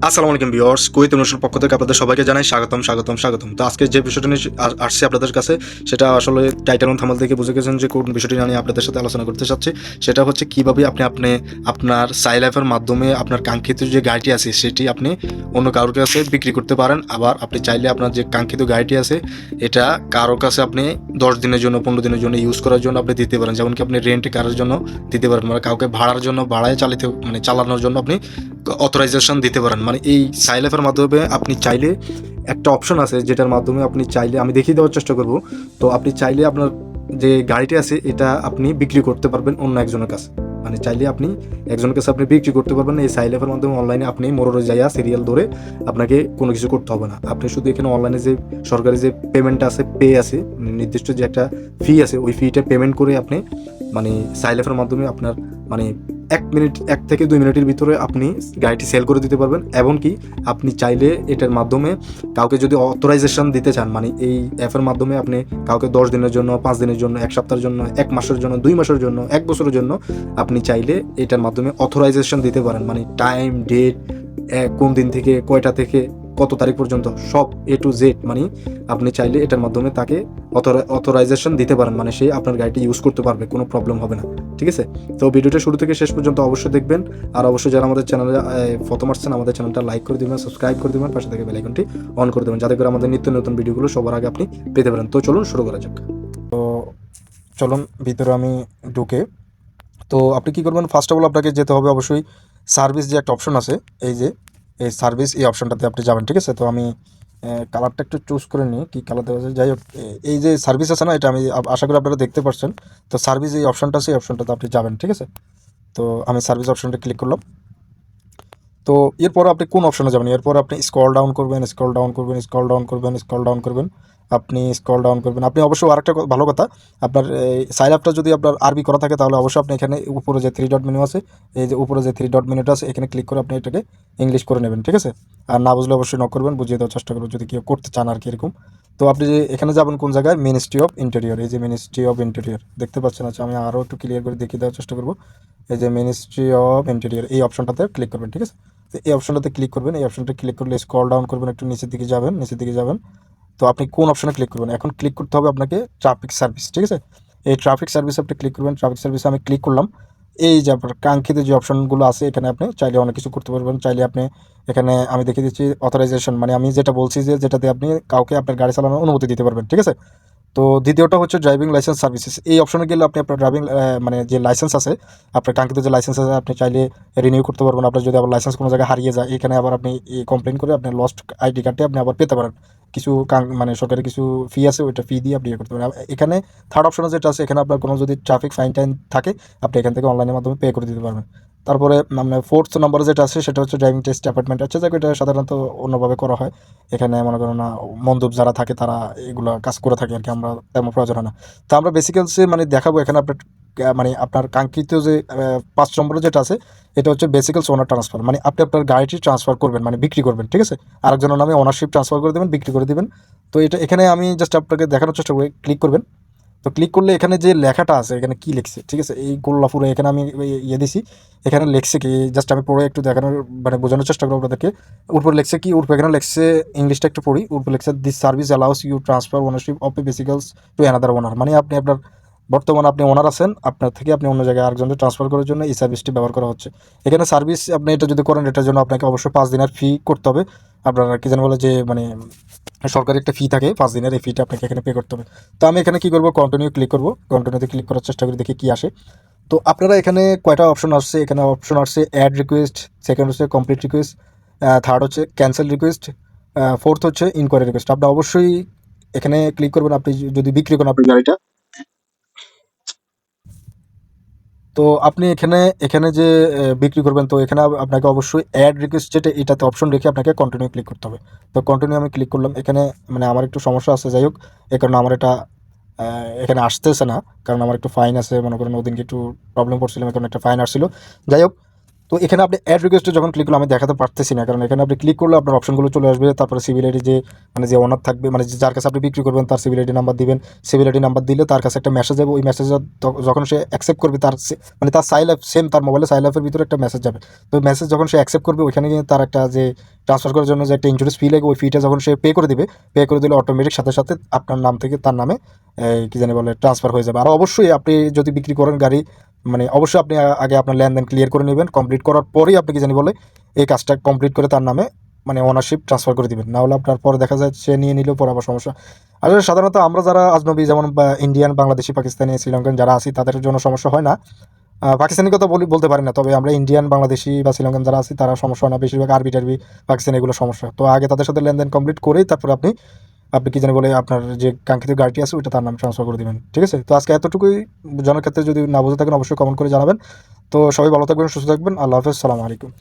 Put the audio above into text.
আসসালামু আলাইকুম ভিউয়ার্স, কুইত অনুষ্ঠান পক্ষ থেকে আপনাদের সবাইকে জানাই স্বাগতম। তো আজকে যে বিষয়টা নিয়ে আসছে আপনাদের কাছে, সেটা আসলে টাইটেল এবং থাম্বনেল থেকে বুঝে গেছেন যে কোন বিষয়টি নিয়ে আপনাদের সাথে আলোচনা করতে চাচ্ছি। সেটা হচ্ছে কিভাবে আপনি আপনার সাইলাইফের মাধ্যমে আপনার কাঙ্ক্ষিত যে গাড়িটি আছে সেটি আপনি অন্য কারোর কাছে বিক্রি করতে পারেন। আবার আপনি চাইলে আপনার যে কাঙ্ক্ষিত গাড়িটি আছে এটা কারোর কাছে আপনি 10 দিনের জন্য 15 দিনের জন্য ইউজ করার জন্য আপনি দিতে পারেন। যেমন কি আপনি রেন্ট কারের জন্য দিতে পারেন, মানে কাউকে ভাড়ার জন্য ভাড়ায় চালানোর জন্য আপনি অথরাইজেশন দিতে পারেন। মানে এই সাইলাইফের মাধ্যমে আপনি চাইলে একটা অপশন আছে যেটার মাধ্যমে আপনি চাইলে, আমি দেখিয়ে দেওয়ার চেষ্টা করব। তো আপনি চাইলে আপনার যে গাড়িটি আছে এটা আপনি বিক্রি করতে পারবেন অন্য একজনের কাছে। মানে চাইলে আপনি একজনের কাছে আপনি বিক্রি করতে পারবেন এই সাইলাইফের মাধ্যমে। অনলাইনে আপনি মোড়রে যাইয়া সিরিয়াল ধরে আপনাকে কোনো কিছু করতে হবে না। আপনি শুধু এখানে অনলাইনে যে সরকারি যে পেমেন্ট আছে, পে আছে, নির্দিষ্ট যে একটা ফি আছে, ওই ফিটা পেমেন্ট করে আপনি মানে সাইলাইফের মাধ্যমে আপনার মানে 1 থেকে 2 মিনিটের ভিতরে আপনি গাড়িটি সেল করে দিতে পারবেন। এমনকি আপনি চাইলে এটার মাধ্যমে কাউকে যদি অথরাইজেশন দিতে চান, মানে এই অ্যাপের মাধ্যমে আপনি কাউকে 10 দিনের জন্য, 5 দিনের জন্য, 1 সপ্তাহের জন্য, 1 মাসের জন্য, 2 মাসের জন্য, 1 বছরের জন্য আপনি চাইলে এটার মাধ্যমে অথরাইজেশন দিতে পারেন। মানে টাইম, ডেট, কোন দিন থেকে কয়টা থেকে কত তারিখ পর্যন্ত সব A to Z, মানে আপনি চাইলে এটার মাধ্যমে তাকে অথরাইজেশন দিতে পারেন। মানে সে আপনার গাড়িটি ইউজ করতে পারবে, কোনো প্রবলেম হবে না। ঠিক আছে? তো ভিডিওটা শুরু থেকে শেষ পর্যন্ত অবশ্যই দেখবেন। আর অবশ্যই যারা আমাদের চ্যানেলে প্রথম আসছেন, আমাদের চ্যানেলটা লাইক করে দেবেন, সাবস্ক্রাইব করে দেবেন, পাশে থেকে বেল আইকনটি অন করে দেবেন, যাতে করে আমাদের নিত্য নতুন ভিডিওগুলো সবার আগে আপনি পেতে পারেন। তো চলুন শুরু করা যাক। তো চলুন ভিতরে আমি ঢুকে। তো আপনি কী করবেন, ফার্স্ট অফ অল আপনাকে যেতে হবে অবশ্যই সার্ভিস যে একটা অপশন আছে, এই যে এই সার্ভিস, এই অপশনটাতে আপনি যাবেন। ঠিক আছে? তো আমি কালারটা একটু চুজ করে নিই, কী কালার দেওয়া যায়। যাই হোক, এই যে সার্ভিস আছে না, এটা আমি আশা করি আপনারা দেখতে পাচ্ছেন। তো সার্ভিস এই অপশনটা আছে, এই অপশনটাতে আপনি যাবেন। ঠিক আছে? তো আমি সার্ভিস অপশনটা ক্লিক করলাম। তো এরপর আপনি কোন অপশনে যাবেন, এরপর আপনি স্ক্রল ডাউন করবেন, আপনি স্ক্রল ডাউন করবেন। আপনি অবশ্যই আরেকটা ভালো কথা, আপনার সাইন আপটা যদি আপনার আরবি করা থাকে তাহলে অবশ্যই আপনি এখানে উপরে যে 3 ডট মেনু আছে, এই যে উপরে যে 3 ডট মেনুটা আছে, এখানে ক্লিক করে আপনি এটাকে ইংলিশ করে নেবেন। ঠিক আছে? আর না বুঝলে অবশ্যই নক করবেন, বুঝিয়ে দেওয়ার চেষ্টা করবেন যদি কেউ করতে চান আর কি এরকম। তো আপনি যে এখানে যাবেন কোন জায়গায়, মিনিস্ট্রি অফ ইন্টেরিয়র, এই যে মিনিস্ট্রি অফ ইন্টেরিয়র দেখতে পাচ্ছেন। আচ্ছা, আমি আরও একটু ক্লিয়ার করে দেখিয়ে দেওয়ার চেষ্টা করবো। এই যে মিনিস্ট্রি অফ ইন্টেরিয়র, এই অপশনটাতে ক্লিক করবেন। ঠিক আছে? তো এই অপশনটাতে ক্লিক করবেন, এই অপশনটা ক্লিক করলে স্ক্রল ডাউন করবেন, একটু নিচের দিকে যাবেন। তো আপনি কোন অপশনে ক্লিক করবেন, এখন ক্লিক করতে হবে আপনাকে ট্রাফিক সার্ভিস। ঠিক আছে? এই ট্রাফিক সার্ভিস আপনি ক্লিক করবেন। ট্রাফিক সার্ভিসে আমি ক্লিক করলাম। এই যে আপনার কাঙ্ক্ষিত যে অপশনগুলো আছে, এখানে আপনি চাইলে অনেক কিছু করতে পারবেন। চাইলে আপনি এখানে আমি দেখিয়ে দিচ্ছি অথরাইজেশন, মানে আমি যেটা বলছি যে যেটাতে আপনি কাউকে আপনার গাড়ি চালানোর অনুমতি দিতে পারবেন। ঠিক আছে? তো দ্বিতীয়টা হচ্ছে ড্রাইভিং লাইসেন্স সার্ভিসেস। এই অপশনে গেলে আপনি আপনার ড্রাইভিং মানে যে লাইসেন্স আছে, আপনার কাঙ্ক্ষিত যে লাইসেন্স আছে, আপনি চাইলে রিনিউ করতে পারবেন। আপনার যদি আবার লাইসেন্স কোনো জায়গায় হারিয়ে যায়, এখানে আবার আপনি কমপ্লেন করে আপনার লস্ট আইডি কার্ডটি আপনি আবার পেতে পারেন। কিছু মানে সরকারি কিছু ফি আছে, ওইটা ফি দিয়ে আপনি ইয়ে করতে পারেন। এখানে থার্ড অপশনে যেটা আছে, এখানে আপনার কোনো যদি ট্রাফিক ফাইন টাইন থাকে, আপনি এখান থেকে অনলাইনের মাধ্যমে পে করে দিতে পারবেন। তারপরে আপনার ফোর্থ নম্বরে যেটা আছে, সেটা হচ্ছে ড্রাইভিং টেস্ট অ্যাপয়েন্টমেন্ট আছে, যাকে এটা সাধারণত অন্যভাবে করা হয়। এখানে মনে করেন না, মন্দুব যারা থাকে তারা এগুলো কাজ করে থাকে আর কি, আমরা তেমন প্রয়োজন হয় না। তো আমরা বেসিক্যালসে মানে দেখাবো এখানে আপনার মানে আপনার কাঙ্ক্ষিত যে 5 নম্বরে যেটা আছে, এটা হচ্ছে বেসিক্যালস ওনার ট্রান্সফার। মানে আপনি আপনার গাড়িটি ট্রান্সফার করবেন, মানে বিক্রি করবেন। ঠিক আছে? আরেকজনের নামে ওনারশিপ ট্রান্সফার করে দেবেন, বিক্রি করে দেবেন। তো এটা এখানে আমি জাস্ট আপনাকে দেখানোর চেষ্টা করি, ক্লিক করবেন। তো ক্লিক করলে এখানে যে লেখাটা আছে, এখানে কি লিখছে, ঠিক আছে, এই গোল্লাপুরে এখানে আমি ইয়ে দিছি। এখানে লিখছে কি, জাস্ট আমি পড়ে একটু দেখানোর মানে বোঝানোর চেষ্টা করবো আপনাদেরকে। উপরে লিখছে কি, উপরে এখানে লিখছে, ইংলিশটা একটু পড়ি। উপরে লিখছে, this service allows you transfer ownership of a vehicles to another owner. মানে আপনি আপনার বর্তমানে আপনি ওনার আছেন, আপনার থেকে আপনি অন্য জায়গায় আরেকজনকে ট্রান্সফার করার জন্য এই সার্ভিসটি ব্যবহার করা হচ্ছে। এখানে সার্ভিস আপনি এটা যদি করেন, এটার জন্য আপনাকে অবশ্যই 5 দিনের ফি করতে হবে। আপনার কি যেন বলে যে মানে সরকারি একটা ফি থাকে 5 দিনের, এই ফিটা আপনাকে এখানে পে করতে হবে। তো আমি এখানে কী করবো, কন্টিনিউ ক্লিক করবো। কন্টিনিউতে ক্লিক করার চেষ্টা করি, দেখি কী আসে। তো আপনারা এখানে কয়টা অপশন আসছে, এখানে অপশন আসছে অ্যাড রিকোয়েস্ট, সেকেন্ড হচ্ছে কমপ্লিট রিকোয়েস্ট, থার্ড হচ্ছে ক্যান্সেল রিকোয়েস্ট, ফোর্থ হচ্ছে ইনকোয়ারি রিকোয়েস্ট। আপনার অবশ্যই এখানে ক্লিক করবেন আপনি যদি বিক্রি করেন আপনার গাড়িটা। তো আপনি এখানে এখানে যে বিক্রি করবেন, তো এখানে আপনাকে অবশ্যই অ্যাড রিকোয়েস্ট যেটা, এটাতে অপশন রেখে আপনাকে কন্টিনিউ ক্লিক করতে হবে। তো কন্টিনিউ আমি ক্লিক করলাম। এখানে মানে আমার একটু সমস্যা আছে, যাই হোক, এই কারণে আমার এটা এখানে আসতেছে না, কারণ আমার একটু ফাইন আছে। মনে করেন ওদিনকে একটু প্রবলেম করছিলাম, এখন একটা ফাইন আসছিল। যাই হোক, তো এখানে আপনি অ্যাড রিকোয়েস্টে যখন ক্লিক করলে আমি দেখাতে পারতেছি না, কারণ এখানে আপনি ক্লিক করলে আপনার অপশনগুলো চলে আসবে। তারপরে সিভিল আইডি যে মানে যে ওনার থাকবে, মানে যার কাছে আপনি বিক্রি করবেন, তার সিভিল আইডি নাম্বার দিবেন। সিভিল আইডি নাম্বার দিলে তার কাছে একটা মেসেজ যাবে। ওই মেসেজ যখন সে অ্যাকসেপ্ট করবে, তার মানে তার সাইল অ্যাপ সেম, তার মোবাইলে সাইল অ্যাপের ভিতরে একটা মেসেজ যাবে। তো মেসেজ যখন সে অ্যাকসেপ্ট করবে, ওইখানে গিয়ে তার একটা যে ট্রান্সফার করার জন্য যে একটা ইন্স্যুরেন্স ফি লাগে, ওই ফিটা যখন সে পে করে দিবে, পে করে দিলে অটোমেটিক সাথে সাথে আপনার নাম থেকে তার নামে কি জানি বলে ট্রান্সফার হয়ে যাবে। আর অবশ্যই আপনি যদি বিক্রি করেন গাড়ি, মানে অবশ্যই আপনি আগে আপনার লেনদেন ক্লিয়ার করে নেবেন, কমপ্লিট করার পরেই আপনি কি জানি বলে এই কাজটা কমপ্লিট করে তার নামে মানে ওনারশিপ ট্রান্সফার করে দিবেন। না হলে আপনার পরে দেখা যায় সে নিয়ে নিলেও পরে আবার সমস্যা। আসলে সাধারণত আমরা যারা আজনবী, যেমন ইন্ডিয়ান, বাংলাদেশি, পাকিস্তানি, শ্রীলঙ্কান যারা আছি, তাদের জন্য সমস্যা হয় না। পাকিস্তানি কথা বলতে পারি না, তবে আমরা ইন্ডিয়ান, বাংলাদেশি বা শ্রীলঙ্কান যারা আছি তারা সমস্যা হয় না। বেশিরভাগ আরবি টারবি, পাকিস্তানি এগুলো সমস্যা। তো আগে তাদের সাথে লেনদেন কমপ্লিট করেই তারপর আপনি আপনি কি জানি বলে আপনার যে কাঙ্ক্ষিত গাড়িটি আছে ওইটা তার নামে ট্রান্সফার করে দেবেন। ঠিক আছে? তো আজকে এতটুকুই। জনের ক্ষেত্রে যদি না বুঝে থাকেন অবশ্যই কমেন্ট করে জানাবেন। তো সবাই ভালো থাকবেন, সুস্থ থাকবেন। আল্লাহ হাফেজ, সালামু আলাইকুম।